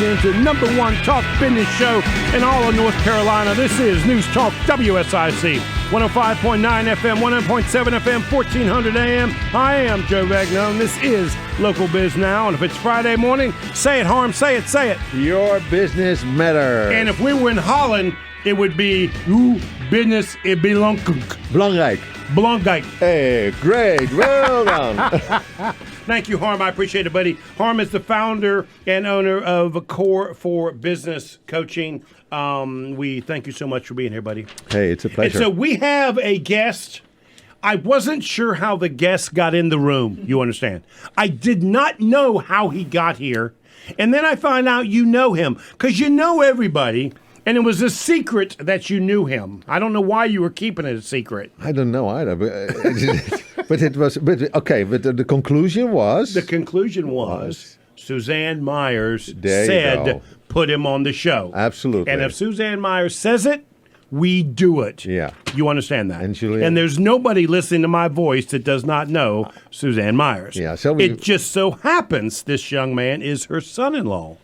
listening to #1 talk business show in all of North Carolina. This is News Talk WSIC, 105.9 FM, 100.7 FM, 1400 AM. I am Joe Vagnone. This is Local Biz Now. And if it's Friday morning, say it, Harm, say it, say it. Your business matters. And if we were in Holland, it would be uw business is Belangrijk. belangrijk. Hey, great. Well done. Thank you, Harm. I appreciate it, buddy. Harm is the founder and owner of Core for Business Coaching. We thank you so much for being here, buddy. Hey, it's a pleasure. And so we have a guest. I wasn't sure how the guest got in the room, you understand. I did not know how he got here. And then I find out you know him because you know everybody. And it was a secret that you knew him. I don't know why you were keeping it a secret. I don't know either. But it was. But okay. But the conclusion was. The conclusion was Suzanne Myers There you said, go. put him on the show. Absolutely. And if Suzanne Myers says it, we do it. Yeah. You understand that? And Julian- And there's nobody listening to my voice that does not know Suzanne Myers. Yeah, so it just so happens this young man is her son-in-law.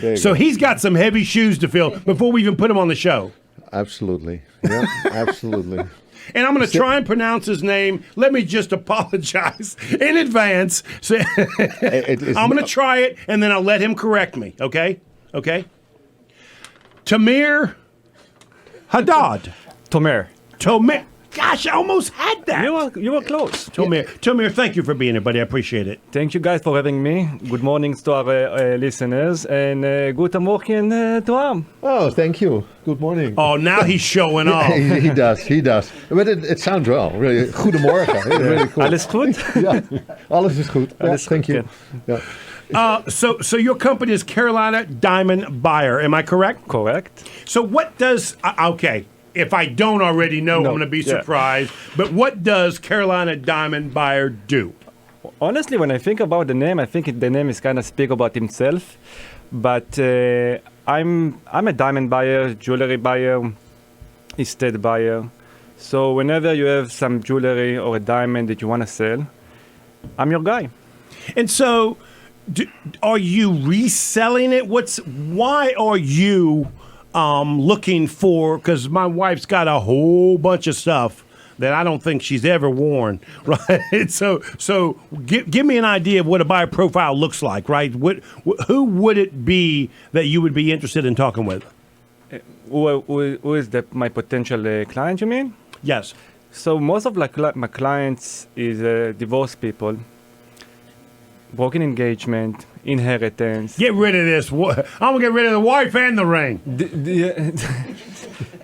There you So go. he's got some heavy shoes to fill before we even put him on the show. Absolutely. Yeah. Absolutely. And I'm going to try and pronounce his name. Let me just apologize in advance. So I'm going to try it, and then I'll let him correct me, okay? Okay? Tamir Haddad. Tamir. Gosh, I almost had that. You were close. Tamir, thank you for being here, buddy. I appreciate it. Thank you guys for having me. Good mornings to our listeners, and guten Morgen to Harm. Oh, thank you. Good morning. Oh, now he's showing off. He does. He does. But it sounds well. Really. Goedemorgen. It's really cool. Alles goed? Ja. Alles is goed. Ja, Alles thank goed, you. Yeah. So your company is Carolina Diamond Buyer. Am I correct? Correct. So what does okay? If I don't already know, I'm going to be surprised. But what does Carolina Diamond Buyer do? Honestly, when I think about the name, I think the name is kind of speak about himself. But I'm a diamond buyer, jewelry buyer, estate buyer. So whenever you have some jewelry or a diamond that you want to sell, I'm your guy. And so, are you reselling it? Why are you looking for? Because my wife's got a whole bunch of stuff that I don't think she's ever worn, right? So give me an idea of what a buyer profile looks like, right? Who would it be that you would be interested in talking with? Who is my potential client, you mean? Yes. So most of my clients is divorced people, broken engagement, inheritance. Get rid of this. I'm going to get rid of the wife and the ring.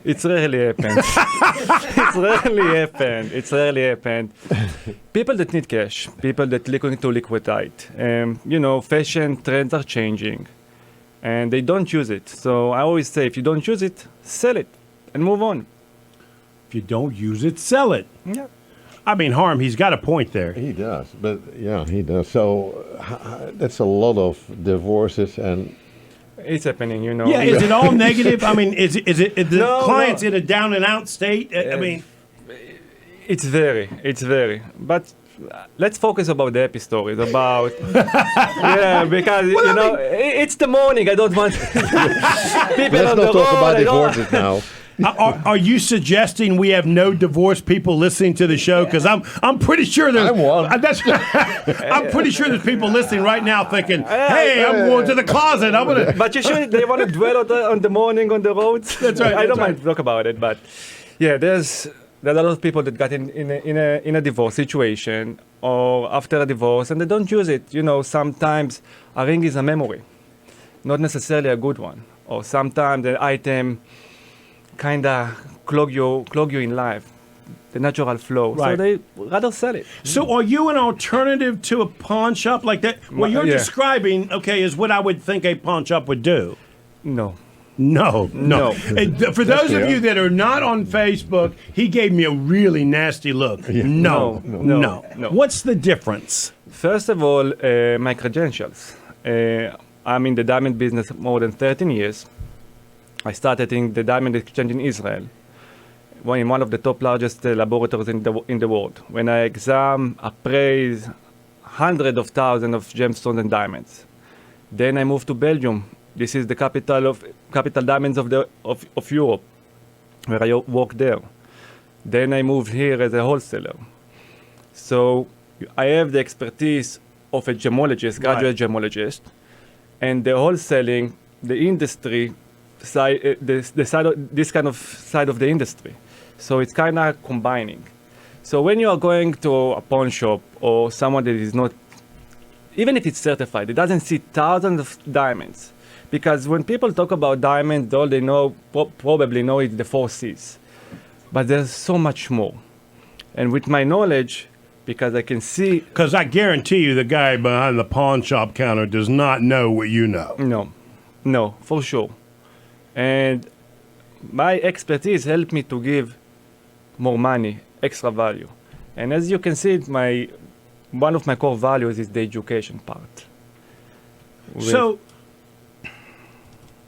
It's rarely happened. It's rarely happened. People that need cash, people that looking to liquidate. Fashion trends are changing, and they don't use it. So I always say, if you don't use it, sell it and move on. If you don't use it, sell it. Yeah. I mean, Harm, he's got a point there. He does, but yeah, he does. So that's a lot of divorces and. It's happening, Yeah, is it all negative? I mean, is it the clients in a down and out state? I mean, it's very. But let's focus about the happy stories. About because it's the morning. I don't want people Let's on not the talk road. about divorces now. are you suggesting we have no divorced people listening to the show? Because I'm pretty sure there's. I'm one. I'm pretty sure there's people listening right now thinking, "Hey, I'm going to the closet. I'm gonna." But you should. They want to dwell on the morning on the roads. That's right. I don't mind to talk about it, but there's a lot of people that got in a divorce situation or after a divorce and they don't use it. Sometimes a ring is a memory, not necessarily a good one, or sometimes the item kind of clog you in life, the natural flow. Right. So they rather sell it. So are you an alternative to a pawn shop like that? What you're describing, is what I would think a pawn shop would do. No. And for those of you that are not on Facebook, he gave me a really nasty look. Yeah. No. What's the difference? First of all, my credentials. I'm in the diamond business more than 13 years. I started in the diamond exchange in Israel, in one of the top largest laboratories in the world. When I appraise hundreds of thousands of gemstones and diamonds. Then I moved to Belgium. This is the capital diamonds of Europe, where I work there. Then I moved here as a wholesaler. So I have the expertise of a gemologist, graduate gemologist, and the wholesaling, the industry side, the side of this kind of side of the industry. So it's kind of combining. So when you are going to a pawn shop or someone that is not, even if it's certified, it doesn't see thousands of diamonds. Because when people talk about diamonds, all they know, probably know is the 4 C's. But there's so much more. And with my knowledge, because I can see... Because I guarantee you the guy behind the pawn shop counter does not know what you know. No, for sure. And my expertise helped me to give more money, extra value. And as you can see, one of my core values is the education part. So,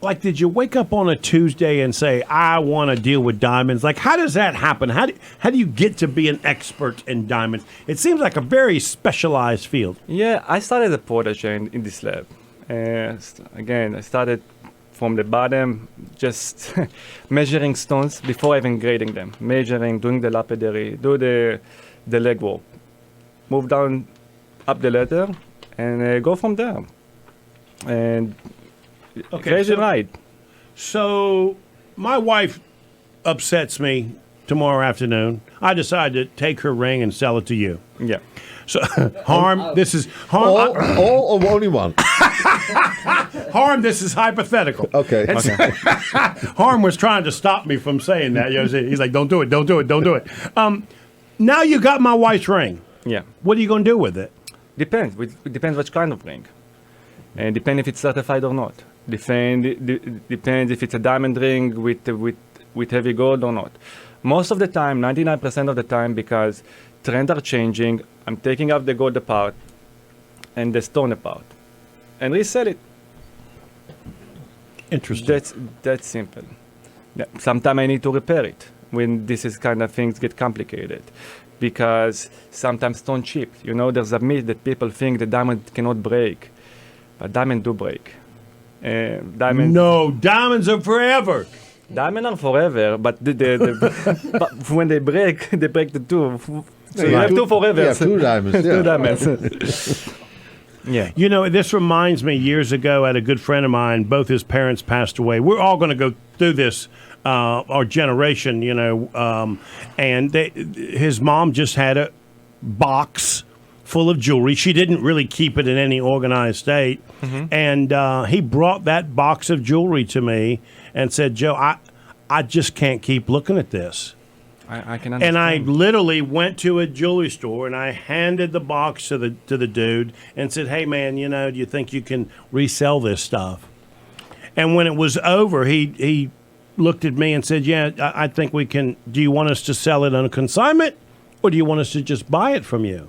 like, did you wake up on a Tuesday and say, I want to deal with diamonds? Like, how does that happen? How do you get to be an expert in diamonds? It seems like a very specialized field. Yeah, I started a protege in this lab. Again, I started from the bottom, just measuring stones before even grading them. Measuring, doing the lapidary, do the legwork. Move down, up the ladder, and go from there. And crazy ride. So my wife upsets me tomorrow afternoon. I decide to take her ring and sell it to you. Yeah. So Harm, this is Harm. All or only one? Harm, this is hypothetical. Okay. Harm was trying to stop me from saying that. You know, he's like, don't do it, don't do it, don't do it. Now you got my wife's ring. Yeah. What are you going to do with it? Depends. It depends which kind of ring. And depends if it's certified or not. Depends if it's a diamond ring with heavy gold or not. Most of the time, 99% of the time, because trends are changing, I'm taking out the gold apart and the stone apart and resell it. Interesting. That's simple. Yeah, sometimes I need to repair it when this is kind of things get complicated, because sometimes stone chips. You know, there's a myth that people think the diamond cannot break, but diamonds do break. No, diamonds are forever. Diamonds are forever, but but when they break the two. So you have two forever. Yeah, 2 diamonds. Yeah. 2 diamonds. Yeah. You know, this reminds me, years ago, I had a good friend of mine, both his parents passed away. We're all going to go through this, our generation, you know, and his mom just had a box full of jewelry. She didn't really keep it in any organized state. Mm-hmm. And he brought that box of jewelry to me and said, Joe, I just can't keep looking at this. I can understand. And I literally went to a jewelry store and I handed the box to the dude and said, hey, man, you know, do you think you can resell this stuff? And when it was over, he looked at me and said, yeah, I think we can. Do you want us to sell it on a consignment or do you want us to just buy it from you?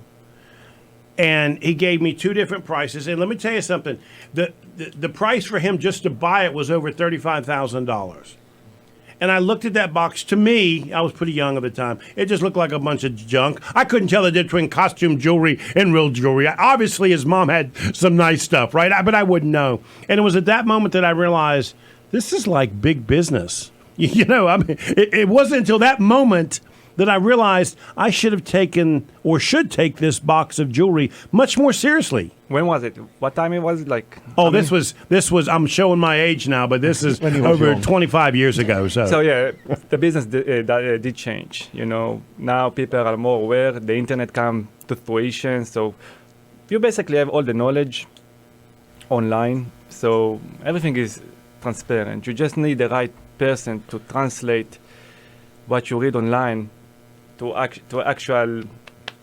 And he gave me 2 different prices. And let me tell you something. The price for him just to buy it was over $35,000. And I looked at that box. To me, I was pretty young at the time. It just looked like a bunch of junk. I couldn't tell the difference between costume jewelry and real jewelry. Obviously, his mom had some nice stuff, right? But I wouldn't know. And it was at that moment that I realized this is like big business. You know, I mean, it wasn't until that moment that I realized I should have taken or should take this box of jewelry much more seriously. When was it? What time it was? Like? Oh, this was. I'm showing my age now, but this is over 25 years ago. So yeah, the business did change. You know, now people are more aware. The internet come to fruition, so you basically have all the knowledge online. So everything is transparent. You just need the right person to translate what you read online to actual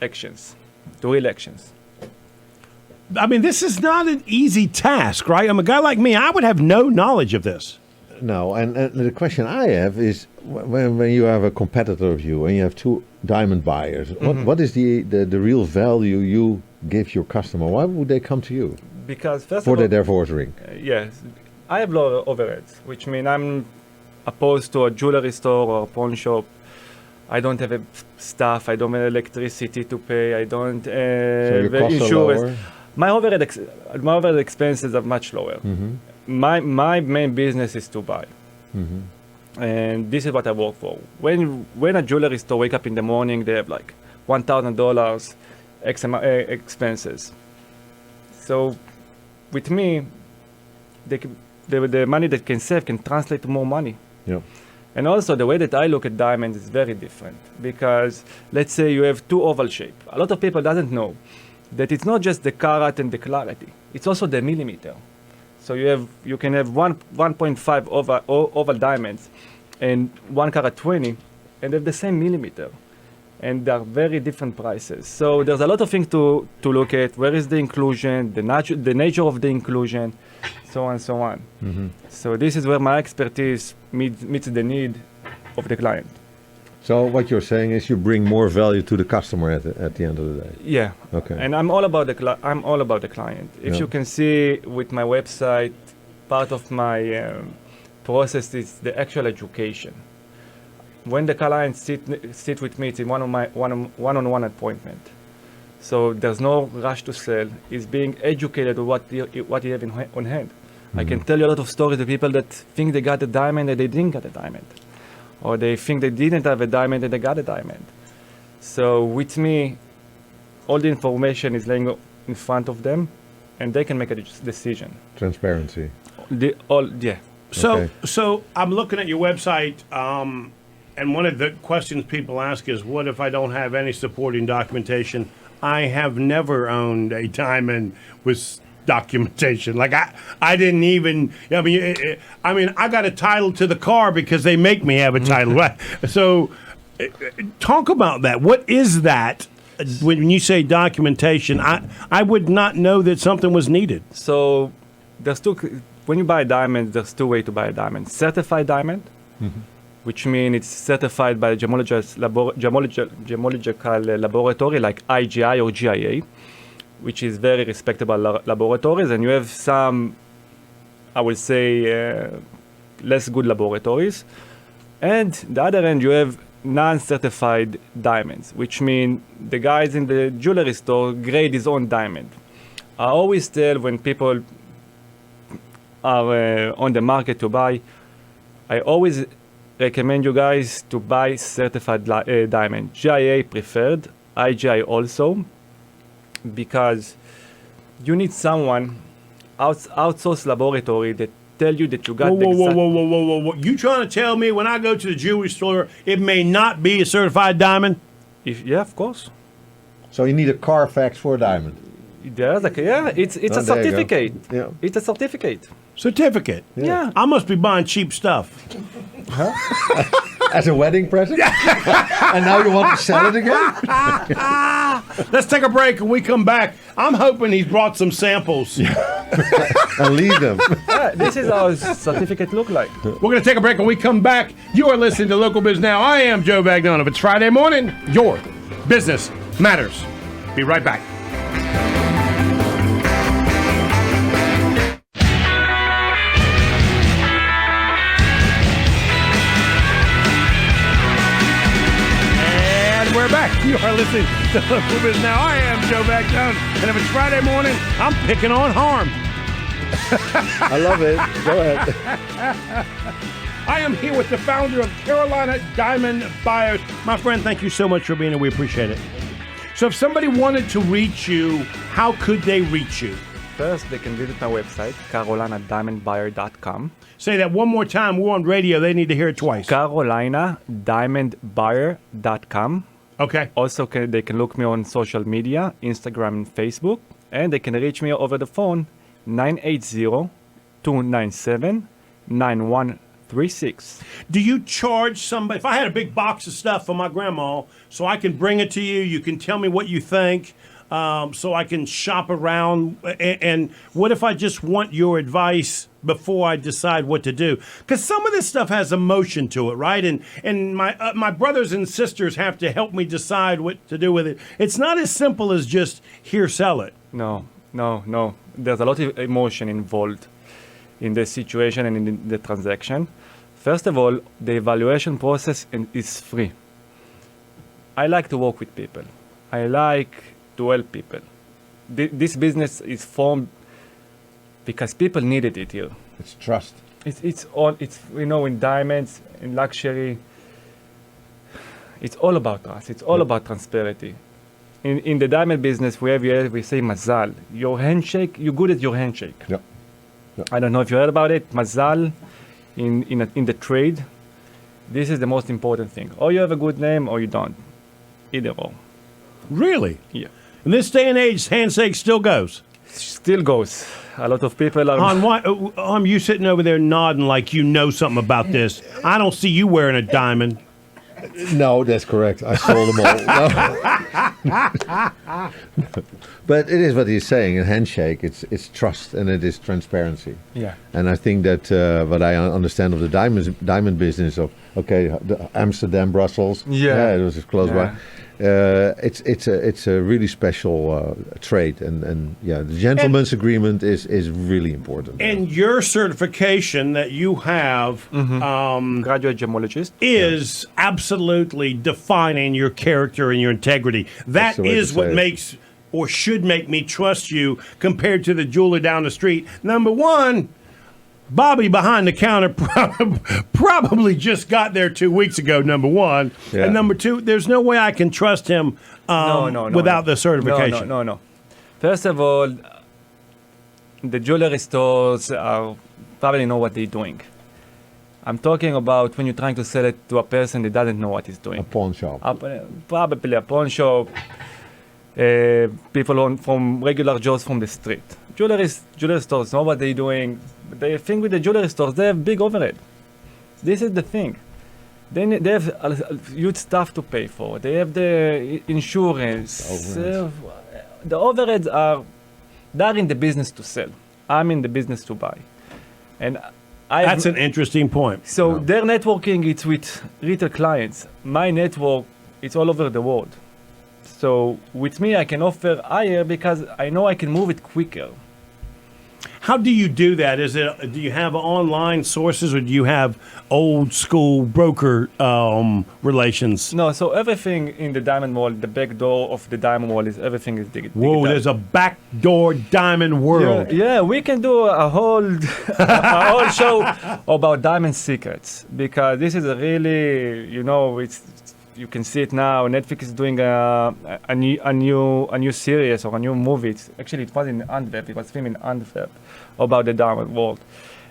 actions, to real actions. I mean, this is not an easy task, right? I'm a guy like me. I would have no knowledge of this. No, and the question I have is when you have a competitor of you and you have 2 diamond buyers, what is the real value you give your customer? Why would they come to you? Because first for of all, their divorce ring? Yes, I have low overheads, which means I'm opposed to a jewelry store or a pawn shop. I don't have staff. I don't have electricity to pay. I don't have so your costs insurance. are lower? My overhead expenses are much lower. My main business is to buy. And this is what I work for. When a jewelry store wake up in the morning, they have like $1,000 expenses. So with me, the money that can save can translate to more money. Yeah. And also the way that I look at diamonds is very different, because let's say you have two oval shape. A lot of people doesn't know that it's not just the carat and the clarity, it's also the millimeter. So you can have 1.5 oval diamonds and 1 carat 20 and have the same millimeter. And they are very different prices. So there's a lot of things to look at. Where is the inclusion, the nature of the inclusion, so on and so on. So this is where my expertise meets the need of the client. So what you're saying is you bring more value to the customer at the end of the day. Yeah. Okay. And I'm all about the client. If you can see with my website, part of my process is the actual education. When the client sit with me, it's in one-on-one appointment. So there's no rush to sell. He's being educated on what he have on hand. I can tell you a lot of stories of people that think they got a diamond and they didn't get a diamond. Or they think they didn't have a diamond and they got a diamond. So with me, all the information is laying in front of them and they can make a decision. Transparency. So I'm looking at your website, and one of the questions people ask is, what if I don't have any supporting documentation? I have never owned a diamond with documentation. Like I didn't even, I mean, I got a title to the car because they make me have a title, right? So talk about that. What is that? When you say documentation, I would not know that something was needed. So when you buy a diamond, there's two ways to buy a diamond. Certified diamond, which means it's certified by a gemological laboratory like IGI or GIA, which is very respectable laboratories. And you have some, I will say, less good laboratories. And the other end, you have non-certified diamonds, which mean the guys in the jewelry store grade his own diamond. I always tell when people are on the market to buy, I always recommend you guys to buy certified diamond. GIA preferred, IGI also, because you need someone outsourced laboratory that tell you that you got whoa. You trying to tell me when I go to the jewelry store, it may not be a certified diamond? Yeah, of course. So you need a Carfax for a diamond. It's a certificate. Yeah. It's a certificate. Certificate? Yeah. I must be buying cheap stuff. As a wedding present? And now you want to sell it again? Let's take a break. When we come back, I'm hoping he's brought some samples. And leave them. This is how a certificate look like. We're going to take a break. When we come back, you are listening to Local Biz Now. I am Joe Vagnone. If it's Friday morning, your business matters. Be right back. We're back. You are listening to Local Biz Now. I am Joe Vagnone. And if it's Friday morning, I'm picking on Harm. I love it. Go ahead. I am here with the founder of Carolina Diamond Buyers. My friend, thank you so much for being here. We appreciate it. So if somebody wanted to reach you, how could they reach you? First, they can visit my website, carolinadiamondbuyer.com. Say that one more time. We're on radio. They need to hear it twice. carolinadiamondbuyer.com. Okay. Also, they can look me on social media, Instagram and Facebook, and they can reach me over the phone, 980-297-9136. Do you charge somebody? If I had a big box of stuff for my grandma, so I can bring it to you, you can tell me what you think, so I can shop around. And what if I just want your advice before I decide what to do? Because some of this stuff has emotion to it, right? And my brothers and sisters have to help me decide what to do with it. It's not as simple as just here, sell it. No. There's a lot of emotion involved in the situation and in the transaction. First of all, the evaluation process is free. I like to work with people. I like to help people. this business is formed because people needed it here. It's trust. It's in diamonds, in luxury, it's all about trust. It's all about transparency. In the diamond business, we say mazal. Your handshake, you're good at your handshake. Yeah. I don't know if you heard about it. Mazal, in the trade, this is the most important thing. Or you have a good name, or you don't. Either or. Really? Yeah. In this day and age, handshake still goes. Still goes. A lot of people are. On you sitting over there nodding like you know something about this. I don't see you wearing a diamond. No, that's correct. I sold them all. No. But it is what he's saying. In handshake, it's trust and it is transparency. Yeah. And I think that what I understand of the diamond business of Amsterdam, Brussels. Yeah. It was close by. It's a really special trade, and the gentleman's agreement is really important. And your certification that you have, Graduate gemologist, is absolutely defining your character and your integrity. That is what makes or should make me trust you compared to the jeweler down the street. Number one, Bobby behind the counter probably just got there 2 weeks ago, number one. Yeah. And number two, there's no way I can trust him without the certification. No. First of all, the jewelry stores probably know what they're doing. I'm talking about when you're trying to sell it to a person that doesn't know what he's doing. A pawn shop. Probably a pawn shop. People from regular Joes from the street. Jewelry stores know what they're doing. The thing with the jewelry stores, they have big overhead. This is the thing. They have a huge stuff to pay for. They have the insurance. The overheads they're in the business to sell. I'm in the business to buy. And that's an interesting point. So their networking, it's with retail clients. My network, it's all over the world. So with me, I can offer higher because I know I can move it quicker. How do you do that? Do you have online sources or do you have old school broker relations? No, so everything in the diamond world, the back door of the diamond world everything is digital. Whoa, there's a backdoor diamond world. Yeah, we can do a whole show about diamond secrets because this is a really, you can see it now. Netflix is doing a new series or a new movie. It was in Antwerp. It was filmed in Antwerp about the diamond world.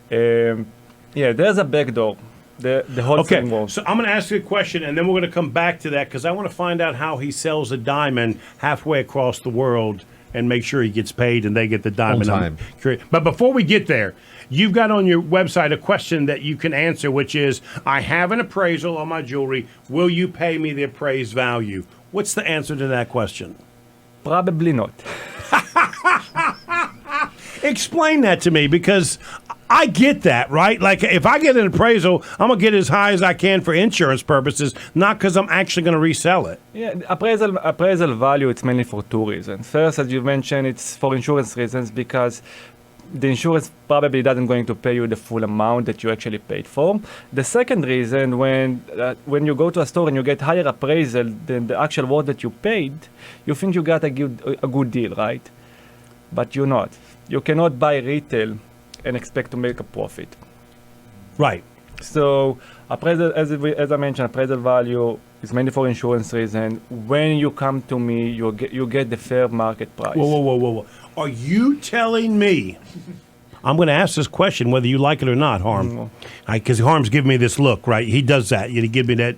There's a backdoor. The whole thing world. So I'm going to ask you a question, and then we're going to come back to that because I want to find out how he sells a diamond halfway across the world and make sure he gets paid and they get the diamond on time. But before we get there, you've got on your website a question that you can answer, which is, I have an appraisal on my jewelry. Will you pay me the appraised value? What's the answer to that question? Probably not. Explain that to me because I get that, right? Like if I get an appraisal, I'm going to get as high as I can for insurance purposes, not because I'm actually going to resell it. Yeah, appraisal value, it's mainly for two reasons. First, as you mentioned, it's for insurance reasons because the insurance probably doesn't going to pay you the full amount that you actually paid for. The second reason, when you go to a store and you get higher appraisal than the actual worth that you paid, you think you got a good deal, right? But you're not. You cannot buy retail and expect to make a profit. Right. So appraisal, as I mentioned, appraisal value is mainly for insurance reason. When you come to me, you get the fair market price. Whoa. Are you telling me? I'm going to ask this question whether you like it or not, Harm. Because Harm's giving me this look, right? He does that. He gives me that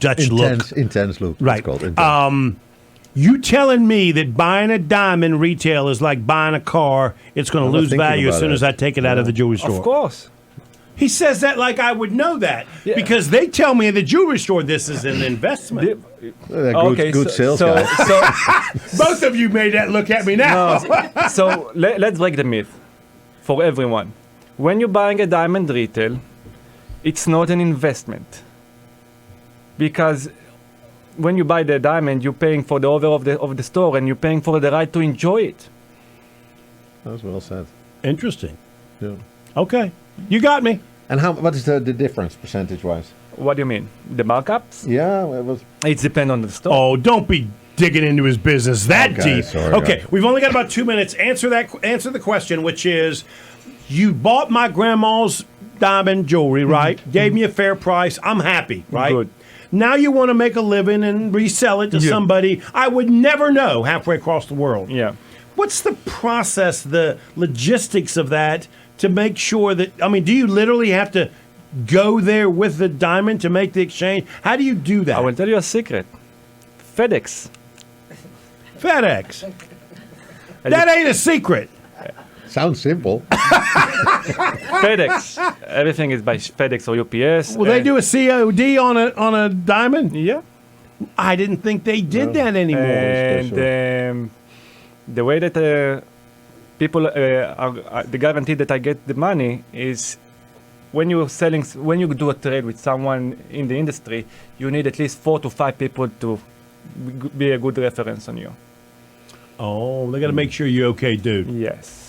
Dutch look. Intense look. Right. It's called intense. You telling me that buying a diamond retail is like buying a car, it's going to lose value as soon as I take it out of the jewelry store? Of course. He says that like I would know that because they tell me in the jewelry store this is an investment. Good sales guy. Both of you made that look at me now. So let's break the myth for everyone. When you're buying a diamond retail, it's not an investment because when you buy the diamond, you're paying for the overhead of the store and you're paying for the right to enjoy it. That was well said. Interesting. Yeah. Okay. You got me. And what is the difference percentage-wise? What do you mean? The markups? Yeah, It depends on the store. Oh, don't be digging into his business that Okay, deep. sorry, Okay, guys. we've only got about 2 minutes. Answer the question, which is, you bought my grandma's diamond jewelry, right? Gave me a fair price. I'm happy, right? Good. Now you want to make a living and resell it to Yeah. somebody I would never know halfway across the world. Yeah. What's the process, the logistics of that to make sure that, I mean, do you literally have to go there with the diamond to make the exchange? How do you do that? I will tell you a secret. FedEx. FedEx. That ain't a secret. Sounds simple. FedEx. Everything is by FedEx or UPS. Will they do a COD on a diamond? Yeah. I didn't think they did that anymore. And the way that people the guarantee that I get the money is when you do a trade with someone in the industry, you need at least 4 to 5 people to be a good reference on you. Oh, they got to make sure you're okay, dude. Yes.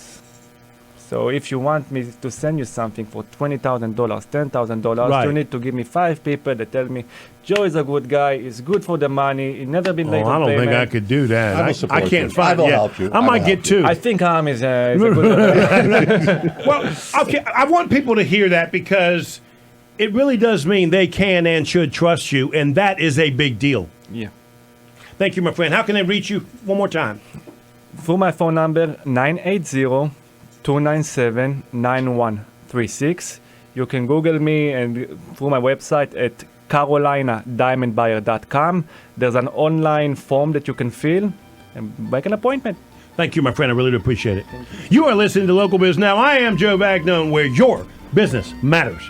So if you want me to send you something for $20,000, $10,000, Right. you need to give me 5 people that tell me Joe is a good guy, he's good for the money, he's never been late Oh, I on don't payment. think I could do that. I will support I can't you. find I will yeah. help you. I I might will get help you. 2. I think Harm is a good Well, okay, I want people to hear that because it really does mean they can and should trust you, and that is a big deal. Yeah. Thank you, my friend. How can they reach you one more time? Through my phone number, 980-297-9136. You can Google me and through my website at carolinadiamondbuyer.com. There's an online form that you can fill and make an appointment. Thank you, my friend. I really do appreciate it. You are listening to Local Biz Now. I am Joe Vagnone, where your business matters.